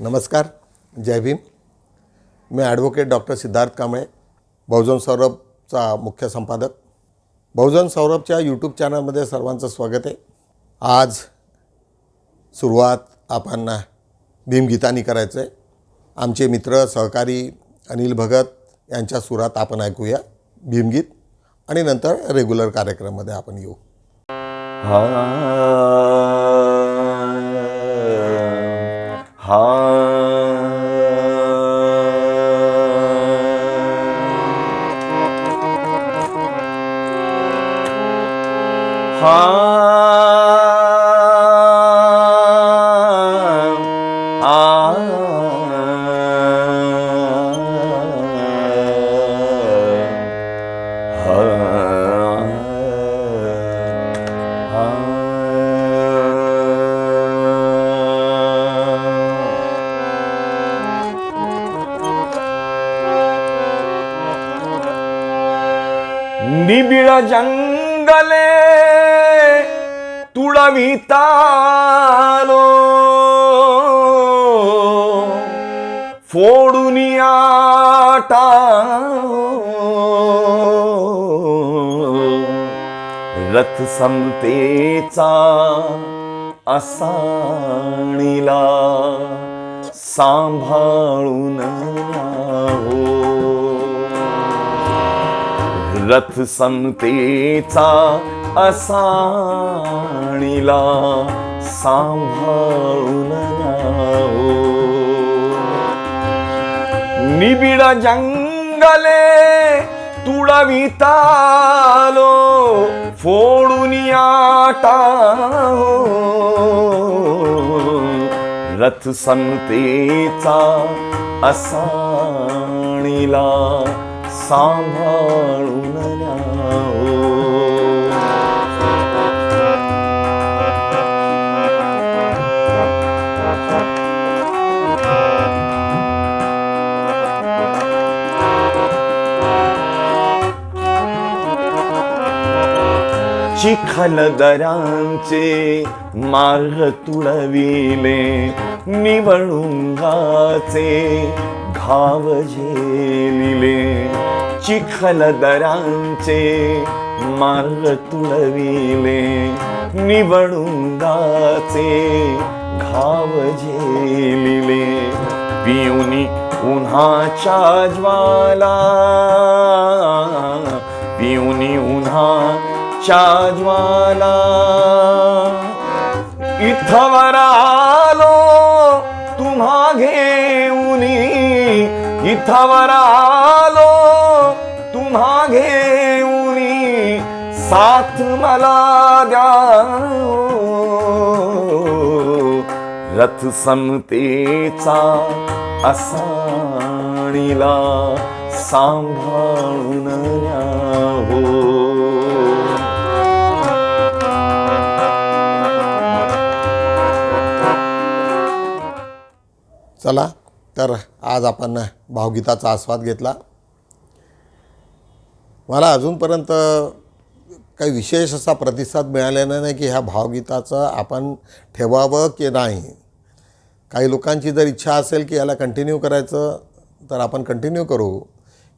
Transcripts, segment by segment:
नमस्कार, जय भीम. मी advocate doctor Siddharth Kamble, बहुजन सौरभचा मुख्य संपादक. बहुजन सौरभच्या यूट्यूब चॅनलमध्ये सर्वांचं स्वागत आहे. आज सुरुवात आपण भीमगीतानी करायचं आहे. आमचे मित्र सहकारी अनिल भगत यांच्या सुरात आपण ऐकूया भीमगीत आणि नंतर रेग्युलर कार्यक्रमामध्ये आपण येऊ. निबिड जंगले तुडवितालो फोडून आटा रथ समतेचा असाणीला सांभाळून न्यावो. रथ समतेचा असाणीला सांभाळून न्यावो. निबिड जंगले तुडवितालो फोडून आटा रथ समतेचा असाणीला सांभाळून न्यावो. चिखलदऱ्यांचे मार्ग तुडविले निवडुंगाचे घाव झेलिले. चिखलदऱ्यांचे मार्ग तुडविले निवडुंगाचे घाव झेलिले. पिऊनी उन्हाच्या ज्वाला पिऊनी उन्हाच्या ज्वाला इथवर आलो तुम्हा घेऊनी. इथवर आलो तुम्हा घेऊनी साथ मला द्या. रथ समतेचा असाणीला सांभाळून न्यावो. चला तर आज आपण भावगीताचा आस्वाद घेतला. मला अजूनपर्यंत काही विशेष असा प्रतिसाद मिळालेला नाही की ह्या भावगीताचं आपण ठेवावं की नाही. काही लोकांची जर इच्छा असेल की याला कंटिन्यू करायचं तर आपण कंटिन्यू करू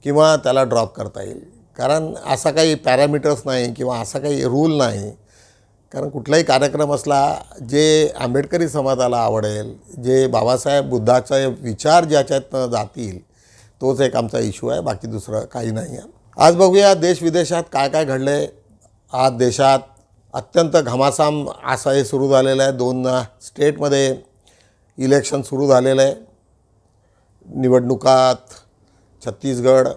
किंवा त्याला ड्रॉप करता येईल. कारण असा काही पॅरामीटर्स नाही किंवा असा काही रूल नाही. कारण कुठलाही कार्यक्रम असला जे आंबेडकरी समाजाला आवडेल, जे बाबासाहेब बुद्धाचे विचार ज्याच्यातनं जातील तोच एक आमचा इश्यू आहे, बाकी दुसरं काही नाही आहे. आज बघूया देश विदेशात काय काय घडलं आहे. आज देशात अत्यंत घमासाम असं हे सुरू झालेलं आहे. 2 स्टेटमध्ये इलेक्शन सुरू झालेलं आहे. निवडणुकात छत्तीसगड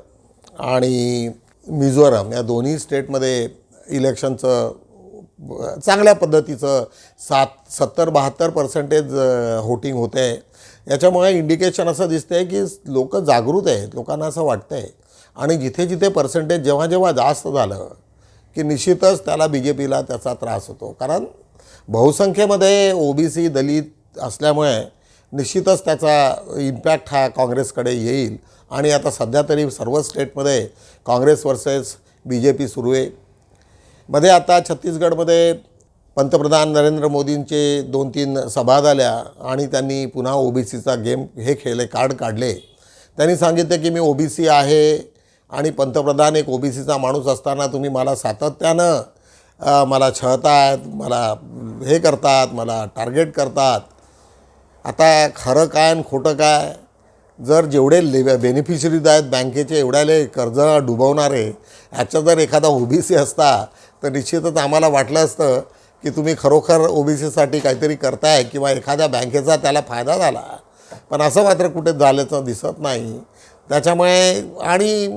आणि मिझोरम या दोन्ही स्टेटमध्ये इलेक्शनचं चांगल्या पद्धतीचं 70-72% व्होटिंग होते आहे. याच्यामुळे इंडिकेशन असं दिसतं आहे की लोक जागृत आहेत, लोकांना असं वाटतं आहे. आणि जिथे जिथे पर्सेंटेज जेव्हा जेव्हा जास्त झालं की निश्चितच त्याला BJPला त्याचा त्रास होतो. कारण बहुसंख्येमध्ये OBC दलित असल्यामुळे निश्चितच त्याचा इम्पॅक्ट हा काँग्रेसकडे येईल. आणि आता सध्या तरी सर्व स्टेटमध्ये काँग्रेस वर्सेस BJP सुरू आहे. मध्ये आता छत्तीसगडमध्ये पंतप्रधान नरेंद्र मोदींचे 2-3 सभा झाल्या आणि त्यांनी पुन्हा OBCचा गेम हे खेळले, कार्ड काढले. त्यांनी सांगितलं की मी OBC आहे आणि पंतप्रधान एक OBCचा माणूस असताना तुम्ही मला सातत्यानं मला छळतायत, मला हे करतात, मला टार्गेट करतात. आता खरं काय आणि खोटं काय? जर जेवढे बेनिफिशरीज आहेत बँकेचे एवढ्याले कर्ज डुबवणारे, ह्याचा जर एखादा OBC असता तर निश्चितच आम्हाला वाटलं असतं की तुम्ही खरोखर OBCसाठी काहीतरी करताय किंवा एखाद्या बँकेचा त्याला फायदा झाला. पण असं मात्र कुठे झाल्याचं दिसत नाही. त्याच्यामुळे आणि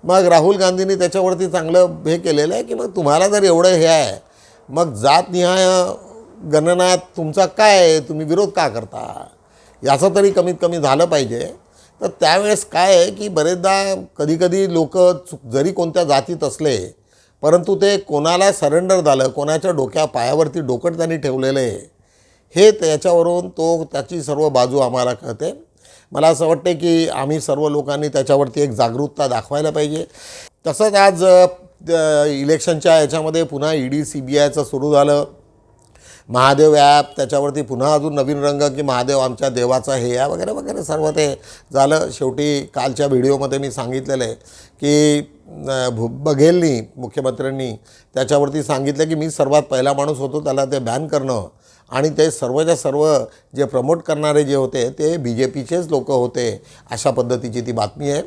मग राहुल गांधींनी त्याच्यावरती चांगलं हे केलेलं आहे की मग तुम्हाला जर एवढं हे आहे, मग जातनिहाय गणनात तुमचा काय आहे, तुम्ही विरोध का करता, याचं तरी कमीत कमी झालं पाहिजे. तर त्यावेळेस काय आहे की बरेचदा कधीकधी लोक जरी कोणत्या जातीत असले परंतु ते कोणाला सरेंडर झालं, कोणाच्या पायावरती डोकं त्यांनी ठेवलेलं आहे, हे त्याच्यावरून त्याची सर्व बाजू आम्हाला कळते. मला असं वाटते की आम्ही सर्व लोकांनी त्याच्यावरती एक जागरूकता दाखवायला पाहिजे. तसंच आज इलेक्शनच्या याच्यामध्ये पुन्हा ED CBIचं सुरू झालं. महादेव ॲप, त्याच्यावरती पुन्हा अजून नवीन रंग की महादेव आमच्या देवाचा हे आहे वगैरे वगैरे सर्व ते झालं. शेवटी कालच्या व्हिडिओमध्ये मी सांगितलेलं आहे की बघेलनी मुख्यमंत्र्यांनी त्याच्यावरती सांगितलं की मी सर्वात पहिला माणूस होतो त्याला ते बॅन करणं, आणि ते सर्वच्या सर्व जे प्रमोट करणारे जे होते ते BJPचेच लोक होते, अशा पद्धतीची ती बातमी आहे.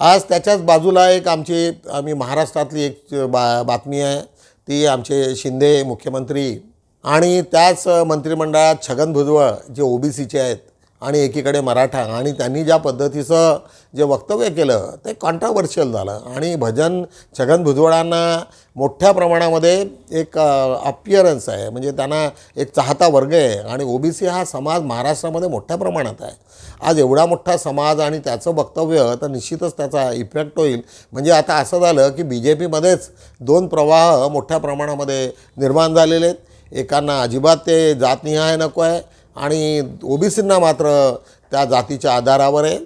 आज त्याच्याच बाजूला एक आम्ही महाराष्ट्रातली एक बातमी आहे, ती आमचे शिंदे मुख्यमंत्री आणि त्याच मंत्रिमंडळात छगन भुजबळ जे OBCचे आहेत आणि एकीकडे मराठा, आणि त्यांनी ज्या पद्धतीचं जे वक्तव्य केलं ते कॉन्ट्रावर्शियल झालं. आणि छगन भुजबळांना मोठ्या प्रमाणामध्ये एक अपिअरन्स आहे, म्हणजे त्यांना एक चाहता वर्ग आहे आणि OBC हा समाज महाराष्ट्रामध्ये मोठ्या प्रमाणात आहे. आज एवढा मोठा समाज आणि त्याचं वक्तव्य, तर निश्चितच त्याचा इफेक्ट होईल. म्हणजे आता असं झालं की BJPमध्येच 2 प्रवाह मोठ्या प्रमाणामध्ये निर्माण झालेले आहेत. एकांना अजिबात ते जातनिहाय नको आहे आणि OBCंना मात्र त्या जातीच्या आधारावर आहे.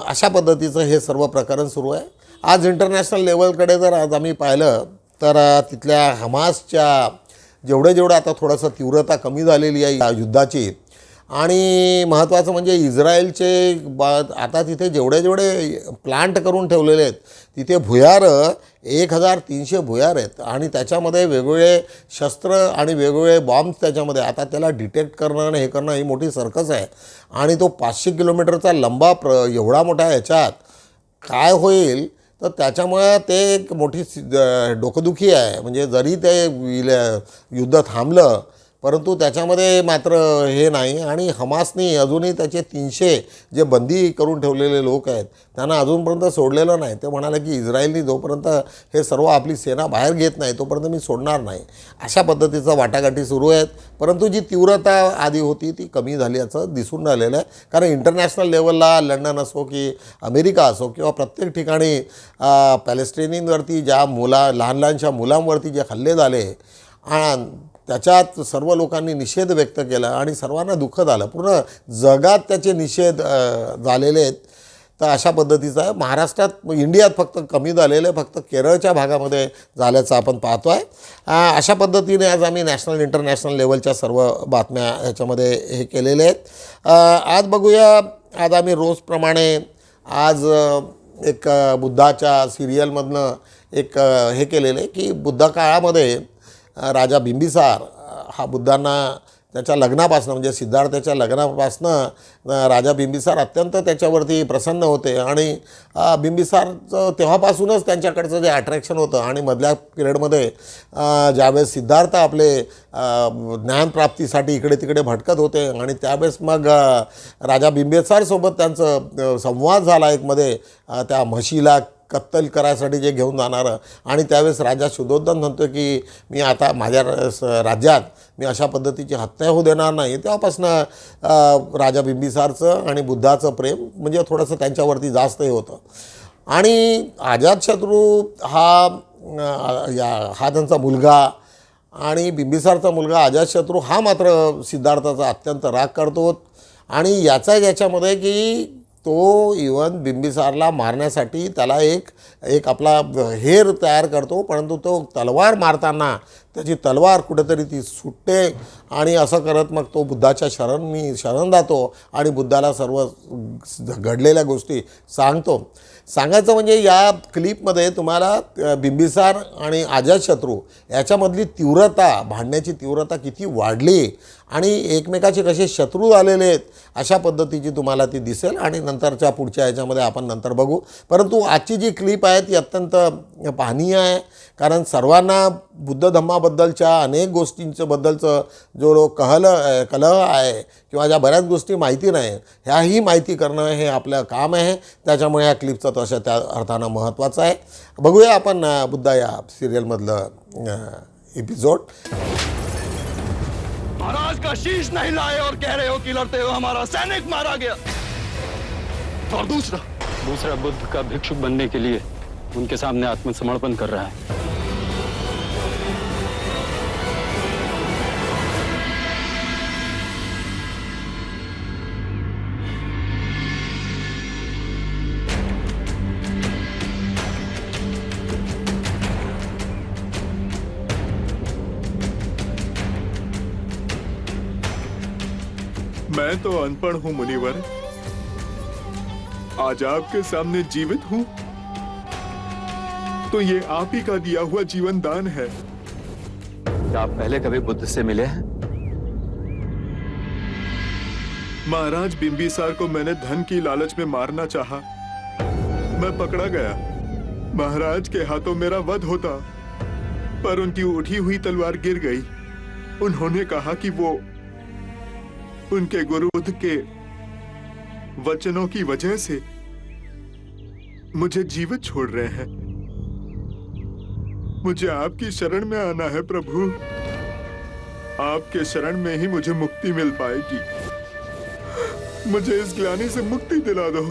अशा पद्धतीचं हे सर्व प्रकरण सुरू आहे. आज इंटरनॅशनल लेवलकडे जर आज आम्ही पाहिलं तर तिथल्या हमासच्या जेवढं आता थोडंसं तीव्रता कमी झालेली आहे या युद्धाची, आणि महत्त्वाचं म्हणजे इस्रायलचे आता तिथे जेवढे प्लांट करून ठेवलेले आहेत तिथे भुयारं 1300 भुयार आहेत आणि त्याच्यामध्ये वेगवेगळे शस्त्र आणि वेगवेगळे बॉम्ब्स त्याच्यामध्ये. आता त्याला डिटेक्ट करणं आणि हे करणं ही मोठी सर्कस आहे. आणि तो 500 किलोमीटरचा लंबा एवढा मोठा ह्याच्यात काय होईल, तर त्याच्यामुळे ते एक मोठी डोकदुखी आहे. म्हणजे जरी ते युद्ध थांबलं परंतु त्याच्यामध्ये मात्र हे नाही. आणि हमासनी अजूनही त्याचे 300 जे बंदी करून ठेवलेले लोक आहेत त्यांना अजूनपर्यंत सोडलेलं नाही. ते म्हणाले की इस्रायलनी जोपर्यंत हे सर्व आपली सेना बाहेर घेत नाही तोपर्यंत मी सोडणार नाही. अशा पद्धतीचं वाटाघाटी सुरू आहेत. परंतु जी तीव्रता आधी होती ती कमी झाल्याचं दिसून राहिलेलं आहे. कारण इंटरनॅशनल लेवलला लंडन असो की अमेरिका असो किंवा प्रत्येक ठिकाणी पॅलेस्टाईनवरती ज्या लहान लहानशा मुलांवरती जे हल्ले झाले त्याच्यात सर्व लोकांनी निषेध व्यक्त केला आणि सर्वांना दुःख झालं. पूर्ण जगात त्याचे निषेध झालेले आहेत. तर अशा पद्धतीचं आहे. महाराष्ट्रात इंडियात फक्त कमी झालेलं आहे, फक्त केरळच्या भागामध्ये झाल्याचं आपण पाहतो आहे. अशा पद्धतीने आज आम्ही नॅशनल इंटरनॅशनल लेवलच्या सर्व बातम्या ह्याच्यामध्ये हे केलेले आहेत. आज बघूया, आज आम्ही रोजप्रमाणे आज एक बुद्धाच्या सिरियलमधनं एक हे केलेलं आहे की बुद्ध काळामध्ये राजा बिंबिसार हा बुद्धांना त्याच्या लग्नापासनं म्हणजे सिद्धार्थाच्या लग्नापासनं राजा बिंबिसार अत्यंत त्याच्यावरती प्रसन्न होते आणि बिंबिसारचं तेव्हापासूनच त्यांच्याकडचं जे अट्रॅक्शन होतं. आणि मधल्या पिरियडमध्ये ज्यावेळेस सिद्धार्थ आपले ज्ञानप्राप्तीसाठी इकडे तिकडे भटकत होते आणि त्यावेळेस मग राजा बिंबिसारसोबत त्यांचं संवाद झाला एक मध्ये त्या म्हशीला कत्तल करायसाठी जे घेऊन जाणारं. आणि त्यावेळेस राजा शुद्धोधन म्हणतो की मी आता माझ्या राज्यात मी अशा पद्धतीची हत्या होऊ देणार नाही. तेव्हापासनं राजा बिंबिसारचं आणि बुद्धाचं प्रेम म्हणजे थोडंसं त्यांच्यावरती जास्त हे होतं. आणि अजातशत्रू हा त्यांचा मुलगा आणि बिंबिसारचा मुलगा अजातशत्रू हा मात्र सिद्धार्थाचा अत्यंत राग करतो. आणि याच्यामध्ये की तो इवन बिंबिसारला मारण्यासाठी त्याला एक आपला हेर तयार करतो, परंतु तो तलवार मारताना त्याची तलवार कुठेतरी ती सुटते आणि असं करत मग तो बुद्धाच्या शरण जातो आणि बुद्धाला सर्व घडलेल्या गोष्टी सांगतो. सांगायचं म्हणजे या क्लिपमध्ये तुम्हाला बिंबिसार आणि अजातशत्रू याच्यामधली तीव्रता, भांडण्याची तीव्रता किती वाढली आणि एकमेकाचे कसे शत्रू झालेले आहेत अशा पद्धतीची तुम्हाला ती दिसेल आणि नंतरच्या पुढच्या ह्याच्यामध्ये आपण नंतर बघू. परंतु आजची जी क्लिप आहे ती अत्यंत पाहनीय आहे, कारण सर्वांना बुद्ध धम्माबद्दलच्या अनेक गोष्टींबद्दलचं जो कलह आहे किंवा ज्या बऱ्याच गोष्टी माहिती नाही ह्याही माहिती करणं हे आपलं काम आहे. त्याच्यामुळे या क्लिपचं तसं त्या अर्थानं महत्त्वाचं आहे. बघूया आपण बुद्धा या सिरियलमधलं एपिसोड. महाराज का शीश नहीं लाए और कह रहे हो कि लड़ते हुए हमारा सैनिक मारा गया। और दूसरा बुद्ध का भिक्षुक बनने के लिए उनके सामने आत्मसमर्पण कर रहा है। मैं तो अनपढ़ हूँ मुनिवर, आज आपके सामने जीवित हूँ तो ये आप ही का दिया हुआ जीवन दान है। क्या आप पहले कभी बुद्ध से मिले हैं? महाराज बिंबिसार को मैंने धन की लालच में मारना चाहा, मैं पकड़ा गया। महाराज के हाथों मेरा वध होता, पर उनकी उठी हुई तलवार गिर गई। उन्होंने कहा कि वो उनके गुरु बुद्ध के वचनों की वजह से मुझे जीवित छोड़ रहे हैं। मुझे आपकी शरण में आना है प्रभु, आपके शरण में ही मुझे मुक्ति मिल पाएगी। मुझे इस ग्लानि से मुक्ति दिला दो,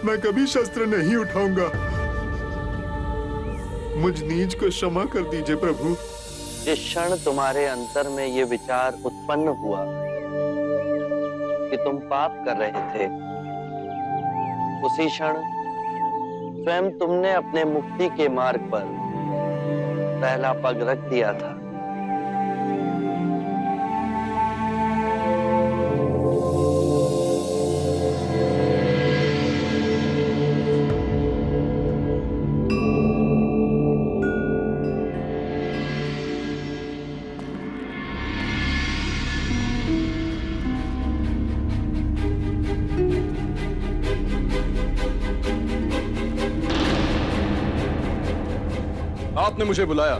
मैं कभी शस्त्र नहीं उठाऊंगा। मुझ नीच को क्षमा कर दीजिए प्रभु। जिस क्षण तुम्हारे अंतर में ये विचार उत्पन्न हुआ कि तुम पाप कर रहे थे, उसी क्षण स्वयं तुमने अपने मुक्ति के मार्ग पर पहला पग रख दिया था। आपने मुझे बुलाया।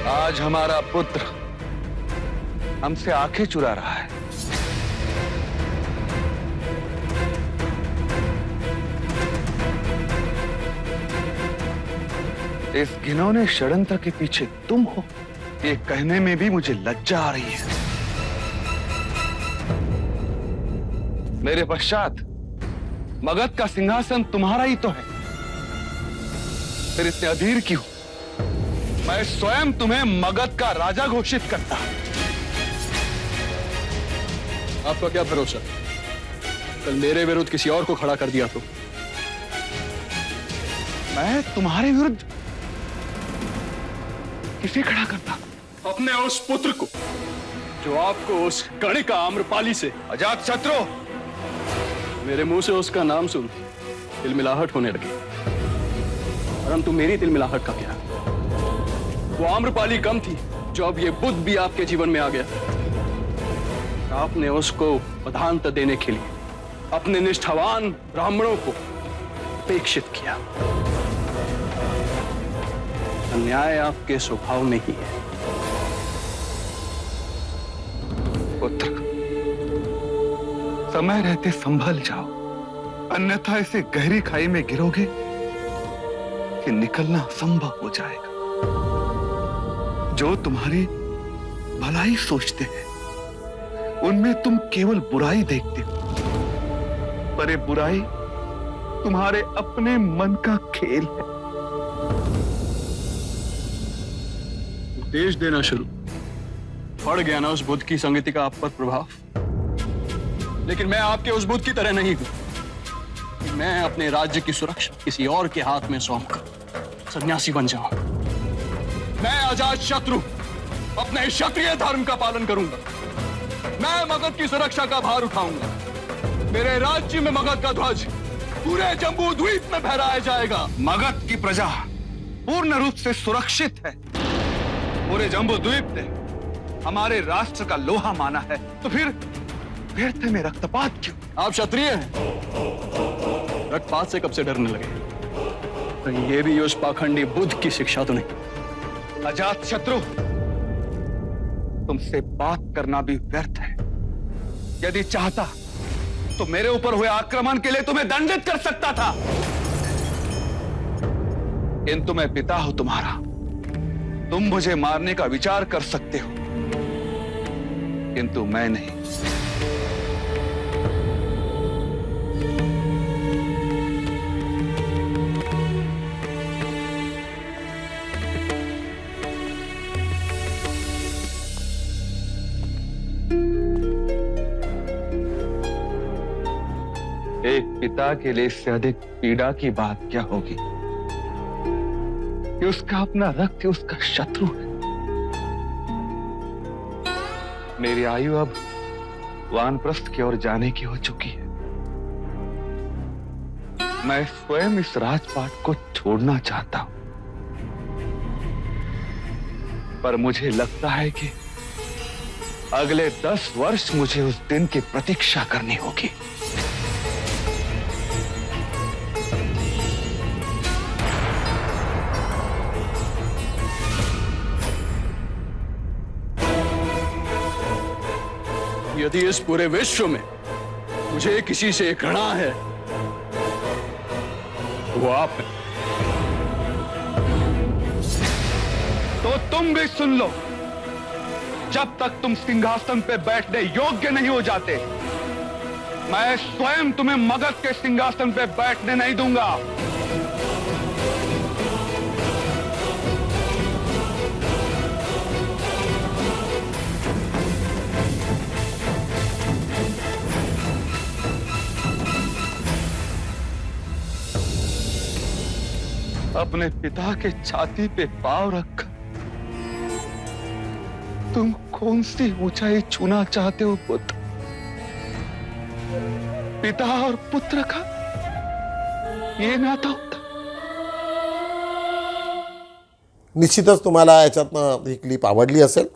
आज हमारा पुत्र हमसे आंखें चुरा रहा है। इस घिनौने षड्यंत्र के पीछे तुम हो, ये कहने में भी मुझे लज्जा आ रही है। मेरे पश्चात मगध का सिंहासन तुम्हारा ही तो है, फिर इतने अधीर क्यों? मैं स्वयं तुम्हें मगध का राजा घोषित करता। आपका क्या भरोसा, कल मेरे विरुद्ध किसी और को खड़ा कर दिया तो? मैं तुम्हारे विरुद्ध किसे खड़ा करता? अपने उस पुत्र को जो आपको उस गणिका आम्रपाली से अजातशत्रु। मेरे मुंह से उसका नाम सुन तिलमिलाहट होने लगी, परंतु मेरी तिलमिलाहट का क्या? वो आम्रपाली कम थी जो अब ये बुद्ध भी आपके जीवन में आ गया। आपने उसको पदांत देने के लिए अपने निष्ठावान ब्राह्मणों को अपेक्षित किया। अन्याय आपके स्वभाव में ही है। पुत्र, समय रहते संभल जाओ, अन्यथा इसे गहरी खाई में गिरोगे कि निकलना असंभव हो जाएगा। जो तुम्हारी भलाई सोचते हैं उनमें तुम केवल बुराई देखते हो, पर ये बुराई तुम्हारे अपने मन का खेल है। उपदेश देना शुरू, पड़ गया ना उस बुद्ध की संगति का आप पर प्रभाव। लेकिन मैं आपके उस बुद्ध की तरह नहीं हूं कि मैं अपने राज्य की सुरक्षा किसी और के हाथ में सौंपकर सन्यासी बन जाऊं। मैं अजात शत्रु अपने क्षत्रिय धर्म का पालन करूंगा। मैं मगध की सुरक्षा का भार उठाऊंगा। मेरे राज्य में मगध का ध्वज पूरे जम्बू द्वीप में फहराया जाएगा। मगध की प्रजा पूर्ण रूप से सुरक्षित है। पूरे जम्बू द्वीप ने हमारे राष्ट्र का लोहा माना है, तो फिर व्यर्थ में रक्तपात क्यों? आप क्षत्रिय हैं, रक्तपात से कब से डरने लगे? कहीं ये भी उस पाखंडी बुद्ध की शिक्षा तो नहीं? अजात शत्रु, तुमसे बात करना भी व्यर्थ है। यदि चाहता तो मेरे ऊपर हुए आक्रमण के लिए तुम्हें दंडित कर सकता था, किंतु मैं पिता हूं तुम्हारा। तुम मुझे मारने का विचार कर सकते हो, किंतु मैं नहीं। एक पिता के लिए इससे अधिक पीड़ा की बात क्या होगी कि उसका अपना रक्त उसका शत्रु है। मेरी आयु अब वानप्रस्थ की ओर जाने की हो चुकी है। मैं स्वयं इस राजपाट को छोड़ना चाहता हूं, पर मुझे लगता है कि अगले 10 वर्ष मुझे उस दिन की प्रतीक्षा करनी होगी। यदि इस पूरे विश्व में मुझे किसी से घृणा है, वो आप हैं। तो तुम भी सुन लो, जब तक तुम सिंहासन पे बैठने योग्य नहीं हो जाते, मैं स्वयं तुम्हें मगध के सिंहासन पे बैठने नहीं दूंगा। अपने पिता के छाती पे पांव रखकर तुम कौन सी ऊंचाई छूना चाहते हो पुत्र? पिता और पुत्र का ये नाता होता। निश्चितच तुम्हाला याच्यातनं ही क्लिप आवडली असेल।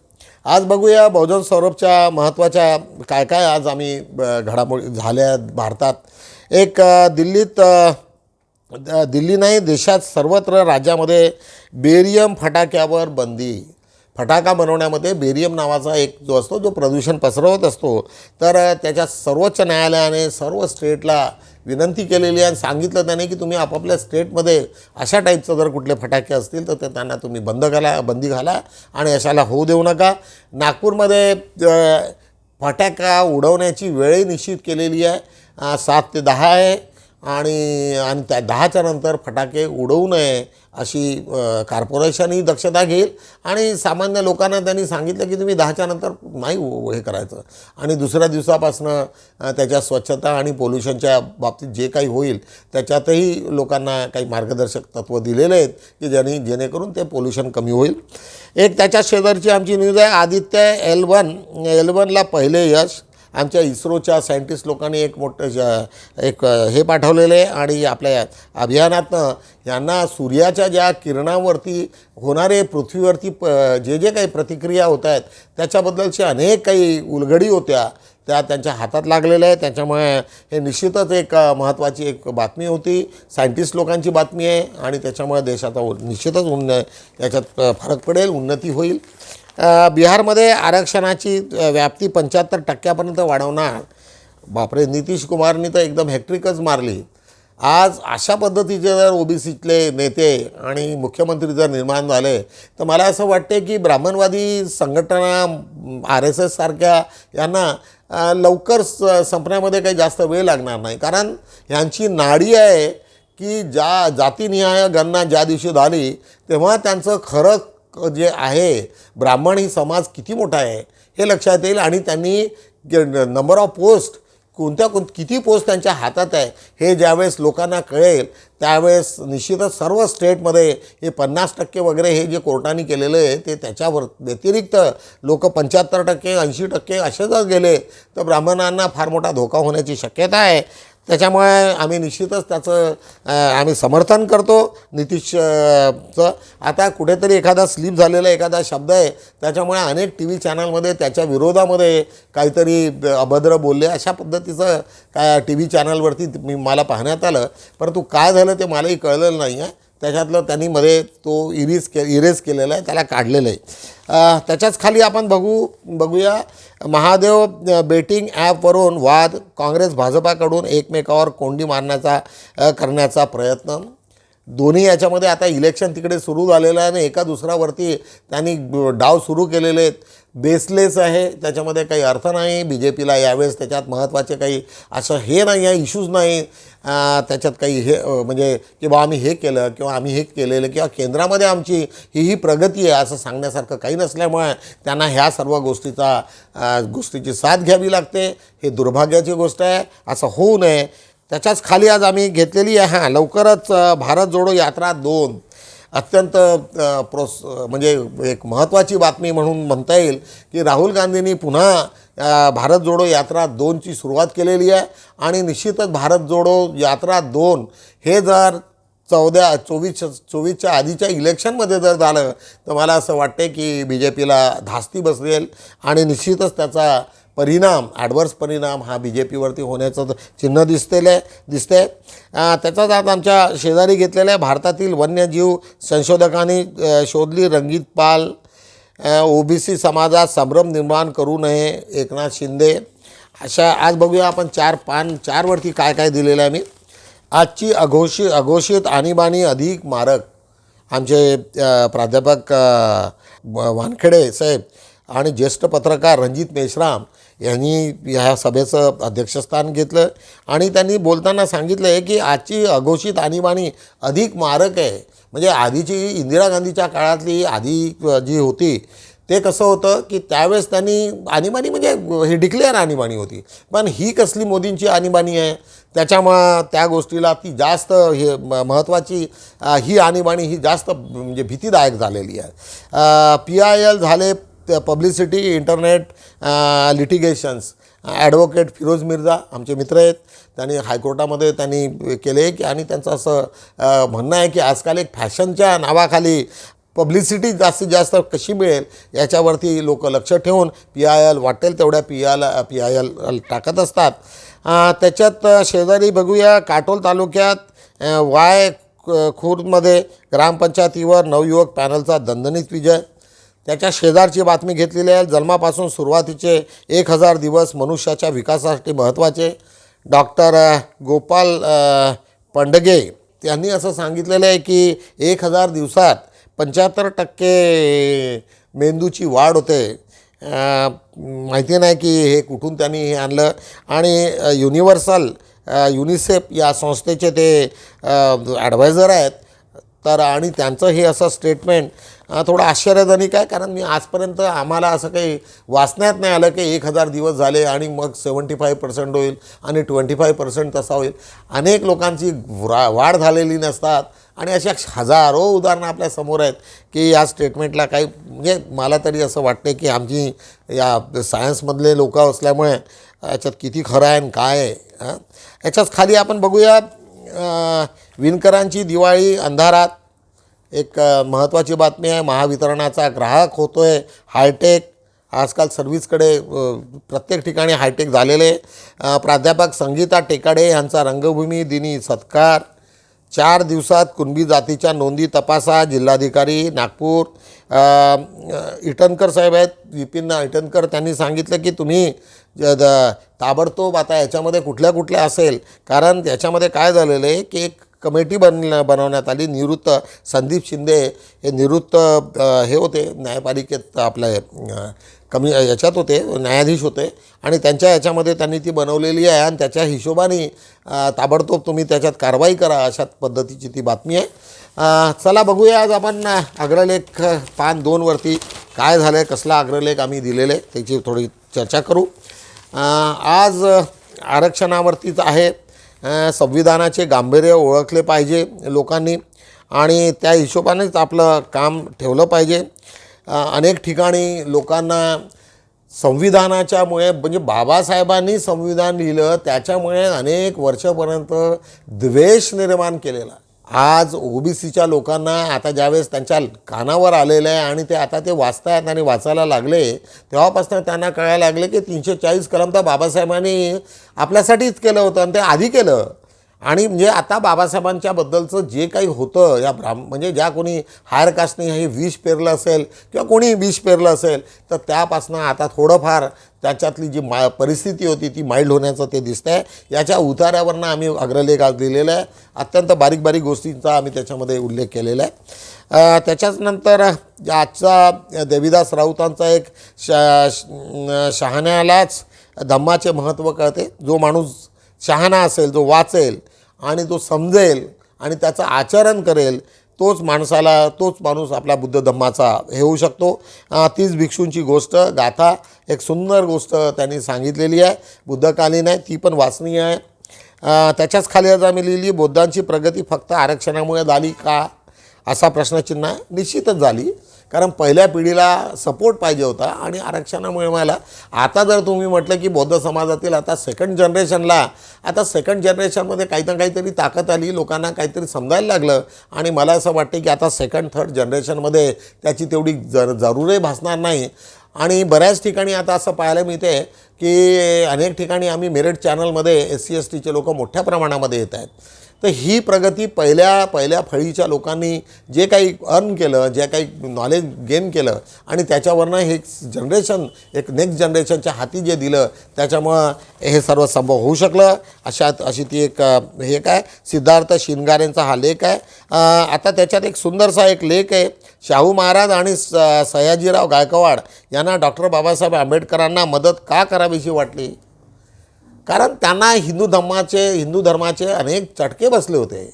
आज बघूया बहुजन सौरभच्या महत्त्वाच्या काय काय आज आम्ही घडामोडी झाल्या भारतात। एक दिल्ली नाही, देशात सर्वत्र राज्यामध्ये बेरियम फटाक्यावर बंदी। फटाका बनवण्यामध्ये बेरियम नावाचा एक जो असतो जो प्रदूषण पसरवत असतो, तर त्याच्या सर्वोच्च न्यायालयाने सर्व स्टेटला विनंती केलेली आहे आणि सांगितलं त्याने की तुम्ही आपापल्या स्टेटमध्ये अशा टाईपचं जर कुठले फटाके असतील तर ते त्यांना तुम्ही बंदी घाला आणि अशाला होऊ देऊ नका। नागपूरमध्ये फटाका उडवण्याची वेळ निश्चित केलेली आहे, 7 ते 10 आहे आणि त्या 10च्या नंतर फटाके उडवू नये अशी कॉर्पोरेशन ही दक्षता घेईल आणि सामान्य लोकांना त्यांनी सांगितलं की तुम्ही 10च्या नंतर नाही हे करायचं आणि दुसऱ्या दिवसापासून त्याच्या स्वच्छता आणि पोल्युशनच्या बाबतीत जे काही होईल त्याच्यातही लोकांना काही मार्गदर्शक तत्त्व दिलेले आहेत की जेणेकरून ते पोल्युशन कमी होईल। एक त्याच्या शेजारची आमची न्यूज आहे, आदित्य L1ला पहिले यश। आमच्या इस्रोच्या सायंटिस्ट लोकांनी एक मोठं हे पाठवलेलं आहे आणि आपल्या अभियानातनं यांना सूर्याच्या ज्या किरणांवरती होणारे पृथ्वीवरती जे काही प्रतिक्रिया होत आहेत त्याच्याबद्दलचे अनेक काही उलगडी होत्या त्या त्यांच्या हातात लागलेल्या आहेत। त्याच्यामुळे हे निश्चितच एक महत्त्वाची एक बातमी होती, सायंटिस्ट लोकांची बातमी आहे आणि त्याच्यामुळे देशाचा निश्चितच याच्यात फरक पडेल, उन्नती होईल। बिहारमध्ये आरक्षणाची व्याप्ती 75% वाढवणार। बापरे, नितीश कुमारनी तर एकदम हॅट्रिकच मारली। आज अशा पद्धतीचे जर ओबीसीतले नेते आणि मुख्यमंत्री जर निर्माण झाले तर मला असं वाटते की ब्राह्मणवादी संघटना RSS सारख्या यांना लवकर संपण्यामध्ये काही जास्त वेळ लागणार नाही. कारण ह्यांची नाडी आहे की ज्या जातीनिहाय गणना ज्या दिवशी झाली तेव्हा त्यांचं खरं जे आहे ब्राह्मण ही समाज किती मोठा आहे हे लक्षात येईल. आणि त्यांनी नंबर ऑफ पोस्ट किती पोस्ट त्यांच्या हातात आहे हे ज्यावेळेस लोकांना कळेल त्यावेळेस निश्चितच सर्व स्टेटमध्ये हे 50% वगैरे हे जे कोर्टाने केलेलं आहे ते त्याच्यावर व्यतिरिक्त लोक 75% 80% असे जर गेले तर ब्राह्मणांना फार मोठा धोका होण्याची शक्यता आहे. त्याच्यामुळे आम्ही निश्चितच त्याचं आम्ही समर्थन करतो नितीशचं. आता कुठेतरी एखादा स्लिप झालेला एखादा शब्द आहे त्याच्यामुळे अनेक TV चॅनलमध्ये त्याच्या विरोधामध्ये काहीतरी अभद्र बोलले अशा पद्धतीचं काय TV चॅनलवरती मला पाहण्यात आलं. परंतु काय झालं ते मलाही कळलेलं नाही आहे. त्याच्यातलं त्यांनी मध्ये तो इरेज केलेला आहे, त्याला काढलेलं आहे. त्याच्याच खाली आपण बघूया महादेव बेटिंग ॲपवरून वाद, काँग्रेस भाजपाकडून एकमेकावर कोंडी करण्याचा प्रयत्न. दोन्ही याच्यामध्ये आता इलेक्शन तिकडे सुरू झालेलं आहे आणि एका दुसऱ्यावरती त्यांनी डाव सुरू केलेले आहेत. बेसलेस आहे, त्याच्यामध्ये काही अर्थ नाही. BJPला यावेळेस त्याच्यात महत्त्वाचे काही असं हे नाही आहे, इश्यूज नाही त्याच्यात काही हे म्हणजे की बा आम्ही हे केलं किंवा आम्ही हे केलेलं किंवा केंद्रामध्ये आमची ही प्रगती आहे असं सांगण्यासारखं काही नसल्यामुळे त्यांना ह्या सर्व गोष्टीची साथ घ्यावी लागते. हे दुर्भाग्याची गोष्ट आहे, असं होऊ नये. त्याच्याच खाली आज आम्ही घेतलेली आहे लवकरच भारत जोडो यात्रा 2 अत्यंत म्हणजे एक महत्त्वाची बातमी म्हणून म्हणता येईल की राहुल गांधींनी पुन्हा भारत जोडो यात्रा 2ची सुरुवात केलेली आहे. आणि निश्चितच भारत जोडो यात्रा 2 हे जर 24च्या आधीच्या इलेक्शनमध्ये जर झालं तर मला असं वाटते की BJPला धास्ती बसेल आणि निश्चितच त्याचा परिणाम ॲडवर्स परिणाम हा BJPवरती होण्याचं चिन्ह दिसते. त्याचाच आज आमच्या शेजारी घेतलेल्या भारतातील वन्यजीव संशोधकांनी शोधली रंगीत पाल. OBC समाजात संभ्रम निर्माण करू नये एकनाथ शिंदे. अशा आज बघूया आपण 4 वरती काय काय दिलेलं आहे. मी आजची अघोषित आणीबाणी अधिक मारक. आमचे प्राध्यापक वानखेडे साहेब आणि ज्येष्ठ पत्रकार रणजित मेश्राम यांनी ह्या सभेचं अध्यक्षस्थान घेतलं आणि त्यांनी बोलताना सांगितलं आहे की आजची अघोषित आणीबाणी अधिक मारक आहे. म्हणजे आधीची इंदिरा गांधीच्या काळातली आधी जी होती ते कसं होतं की त्यावेळेस त्यांनी आणीबाणी म्हणजे हे डिक्लेअर आणीबाणी होती, पण ही कसली मोदींची आणीबाणी आहे त्याच्यामुळं त्या गोष्टीला ती जास्त हे महत्त्वाची ही आणीबाणी ही जास्त म्हणजे भीतीदायक झालेली आहे. PIL झाले publicity internet litigations. Advocate Firoz Mirza आमचे मित्र आहेत, त्यांनी हायकोर्टामध्ये त्यांनी केले की आणि त्यांचं असं म्हणणं आहे की आजकाल एक फॅशनच्या नावाखाली पब्लिसिटी जास्तीत जास्त कशी मिळेल याच्यावरती लोक लक्ष ठेवून PIL वाटेल तेवढ्या PIL टाकत असतात. त्याच्यात शेजारी बघूया काटोल तालुक्यात खुर्दमध्ये ग्रामपंचायतीवर नवयुवक पॅनलचा दणदणीत विजय. त्याच्या शेजारची बातमी घेतलेली आहे जन्मापासून सुरुवातीचे 1000 दिवस मनुष्याच्या विकासासाठी महत्त्वाचे. डॉक्टर गोपाल पंडगे त्यांनी असं सांगितलेलं आहे की 1000 दिवसात 75% मेंदूची वाढ होते. माहिती नाही की हे कुठून त्यांनी हे आणलं. आणि युनिसेफ या संस्थेचे ते ॲडवायझर आहेत. तर आणि त्यांचं हे असं स्टेटमेंट थोडं आश्चर्यजनक आहे, कारण मी आजपर्यंत आम्हाला असं काही वाचण्यात नाही आलं की 1000 दिवस झाले आणि मग 75% होईल आणि 25% तसा होईल. अनेक लोकांची वाढ झालेली नसतात आणि अशा हजारो उदाहरणं आपल्या समोर आहेत की या स्टेटमेंटला काही म्हणजे मला तरी असं वाटते की आमची या सायन्समधले लोक असल्यामुळे याच्यात किती खरं आहे आणि काय आहे. याच्याच खाली आपण बघूया विणकरांची दिवाळी अंधारात. एक महत्त्वाची बातमी आहे. महावितरणाचा ग्राहक होतो आहे हायटेक. आजकाल सर्व्हिसकडे प्रत्येक ठिकाणी हायटेक झालेले. प्राध्यापक संगीता टेकाडे यांचा रंगभूमी दिनी सत्कार. 4 दिवसात कुणबी जातीच्या नोंदी तपासा. जिल्हाधिकारी नागपूर. इटनकर साहेब आहेत, विपिन इटनकर, त्यांनी सांगितलं की तुम्ही ताबडतोब आता याच्यामध्ये कुठल्या असेल, कारण याच्यामध्ये काय झालेलं आहे की एक कमिटी बनवण्यात आली. निवृत्त संदीप शिंदे हे निवृत्त हे होते न्यायपालिकेत, आपल्या याच्यात होते, न्यायाधीश होते, आणि त्यांच्या याच्यामध्ये त्यांनी ती बनवलेली आहे आणि त्याच्या हिशोबाने ताबडतोब तुम्ही त्याच्यात कारवाई करा, अशा पद्धतीची ती बातमी आहे. चला बघूया आज आपण अग्रलेख पान 2 वरती काय झालं आहे, कसला अग्रलेख आम्ही दिलेले त्याची थोडी चर्चा करू. आज आरक्षणावरतीच आहे. संविधानाचे गांभीर्य ओळखले पाहिजे लोकांनी आणि त्या हिशोबानेच आपलं काम ठेवलं पाहिजे. अनेक ठिकाणी लोकांना संविधानाच्यामुळे, म्हणजे बाबासाहेबांनी संविधान लिहिलं त्याच्यामुळे अनेक वर्षापर्यंत द्वेष निर्माण केलेला. आज ओबीसीच्या लोकांना आता ज्यावेळेस त्यांच्या कानावर आलेलं आहे आणि ते आता ते वाचतायत आणि वाचायला लागले, तेव्हापासून त्यांना कळायला लागले की 340 कलम तर बाबासाहेबांनी आपल्यासाठीच केलं होतं आणि ते आधी केलं. आणि म्हणजे आता बाबासाहेबांच्या बद्दलचं जे काही होतं या म्हणजे ज्या कोणी हायर कास्टने हे विष पेरलं असेल किंवा कोणी विष पेरलं असेल, तर त्यापासून आता थोडंफार त्याच्यातली जी परिस्थिती होती ती माइल्ड होण्याचं ते दिसतं आहे. याच्या उतार्यावरनं आम्ही अग्रलेख आज दिलेला आहे. अत्यंत बारीक गोष्टींचा आम्ही त्याच्यामध्ये उल्लेख केलेला आहे. त्याच्याच नंतर आजचा देवीदास राऊतांचा एक शहाण्यालाच धम्माचे महत्त्व कळते. जो माणूस शहाणा असेल, जो वाचेल आणि तो समजेल आणि त्याचं आचरण करेल, तोच माणूस आपला बुद्ध धम्माचा हे होऊ शकतो. 30 भिक्षूंची गोष्ट गाथा, एक सुंदर गोष्ट त्यांनी सांगितलेली आहे, बुद्धकालीन आहे, ती पण वाचनीय आहे. त्याच्याच खाली आज आम्ही लिहिली, बुद्धांची प्रगती फक्त आरक्षणामुळे झाली का, असा प्रश्नचिन्ह आहे. निश्चितच झाली, कारण पहिल्या पिढीला सपोर्ट पाहिजे होता आणि आरक्षणामुळे मला. आता जर तुम्ही म्हटलं की बौद्ध समाजातील आता सेकंड जनरेशनमध्ये काही ना काहीतरी ताकद आली, लोकांना काहीतरी समजायला लागलं, आणि मला असं वाटतं की आता सेकंड थर्ड जनरेशनमध्ये त्याची तेवढी जरूरही भासणार नाही. आणि बऱ्याच ठिकाणी आता असं पाहायला मिळते की अनेक ठिकाणी आम्ही मेरिट चॅनलमध्ये SC STचे लोक मोठ्या प्रमाणामध्ये येत आहेत. तर ही प्रगती पहिल्या फळीच्या लोकांनी जे काही अर्न केलं, जे काही नॉलेज गेन केलं आणि त्याच्यावरनं हे जनरेशन, एक नेक्स्ट जनरेशनच्या हाती जे दिलं, त्याच्यामुळं हे सर्व संभव होऊ शकलं. अशी ती एक हे काय सिद्धार्थ शिंगारेंचा हा लेख आहे. आता त्याच्यात एक सुंदरसा एक लेख आहे, शाहू महाराज आणि सयाजीराव गायकवाड यांना डॉक्टर बाबासाहेब आंबेडकरांना मदत का करावीशी वाटली. कारण त्यांना हिंदू धर्माचे अनेक चटके बसले होते.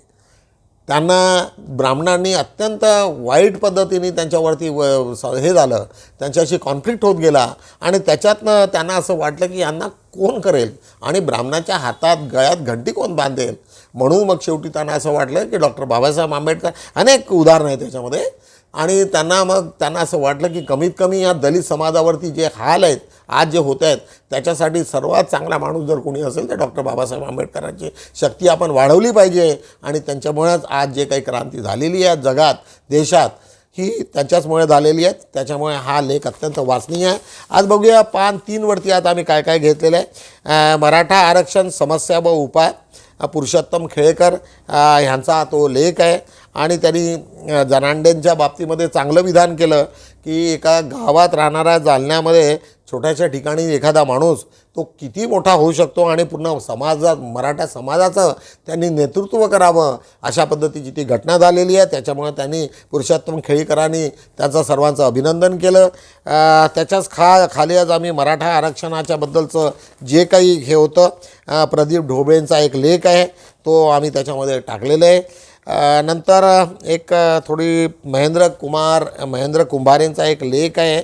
त्यांना ब्राह्मणांनी अत्यंत वाईट पद्धतीने त्यांच्यावरती हे झालं, त्यांच्याशी कॉन्फ्लिक्ट होत गेला आणि त्याच्यातनं त्यांना असं वाटलं की यांना कोण करेल आणि ब्राह्मणाच्या हातात गळ्यात घंटी कोण बांधेल. म्हणून मग शेवटी त्यांना असं वाटलं की डॉक्टर बाबासाहेब आंबेडकर, अनेक उदाहरणं आहेत त्याच्यामध्ये, आणि त्यांना असं वाटलं की कमीत कमी या दलित समाजावरती जे हाल आहेत आज जे होत आहेत त्याच्यासाठी सर्वात चांगला माणूस जर कोणी असेल तर डॉक्टर बाबासाहेब आंबेडकरांची शक्ती आपण वाढवली पाहिजे. आणि त्यांच्यामुळेच आज जे काही क्रांती झालेली आहे जगात, देशात, ही त्यांच्याचमुळे झालेली आहे. त्याच्यामुळे हा लेख अत्यंत वाचनीय आहे. आज बघूया पान 3 वरती आता आम्ही काय घेतलेलं आहे. मराठा आरक्षण समस्या व उपाय, पुरुषोत्तम खेळेकर ह्यांचा तो लेख आहे. आणि त्यांनी जनांडेंच्या बाबतीमध्ये चांगलं विधान केलं की एका गावात राहणाऱ्या जालन्यामध्ये छोट्याशा ठिकाणी एखादा माणूस तो किती मोठा होऊ शकतो आणि पूर्ण मराठा समाजाचं त्यांनी नेतृत्व करावं, अशा पद्धतीची ती घटना झालेली आहे. त्याच्यामुळे त्यांनी पुरुषोत्तम खेळीकरांनी त्याचं सर्वांचं अभिनंदन केलं. त्याच्याच खाली आज आम्ही मराठा आरक्षणाच्याबद्दलचं जे काही हे होतं, प्रदीप ढोबळेंचा एक लेख आहे, तो आम्ही त्याच्यामध्ये टाकलेला आहे. नंतर एक थोडी महेंद्र कुंभारेंचा एक लेख आहे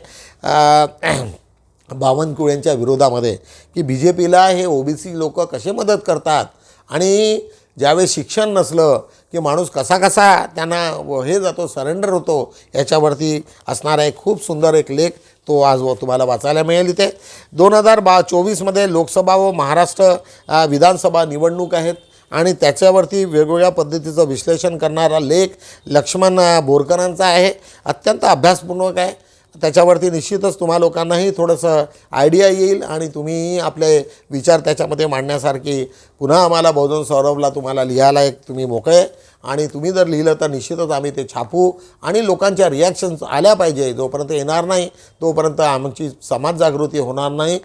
बावनकुळेंच्या विरोधामध्ये, की BJPला हे OBC लोक कसे मदत करतात आणि ज्यावेळेस शिक्षण नसलं की माणूस कसा त्यांना हे जातो, सरेंडर होतो, याच्यावरती असणारा एक खूप सुंदर एक लेख तो आज तुम्हाला वाचायला मिळेल. इथे 2024मध्ये लोकसभा व महाराष्ट्र विधानसभा निवडणूक आहेत आणि त्याच्यावरती वेगवेगळ्या पद्धतीचं विश्लेषण करणारा लेख लक्ष्मण बोरकरांचा आहे. अत्यंत अभ्यासपूर्वक आहे. त्याच्यावरती निश्चितच तुम्हा लोकांनाही थोडंसं आयडिया येईल आणि तुम्ही आपले विचार त्याच्यामध्ये मांडण्यासारखी पुन्हा आम्हाला बहुजन सौरभला तुम्हाला लिहायला एक तुम्ही मोकळे आणि तुम्ही जर लिहिलं तर निश्चितच आम्ही ते छापू आणि लोकांच्या रिॲक्शन्स आल्या पाहिजे. जोपर्यंत येणार नाही तोपर्यंत आमची समाज जागृती होणार नाही.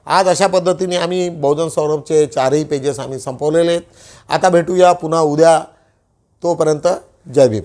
आज अशा पद्धतीने आम्ही बहुजन सौरभचे 4ही पेजेस आम्ही संपवलेले आहेत. आता भेटूया पुन्हा उद्या. तोपर्यंत जय भीम.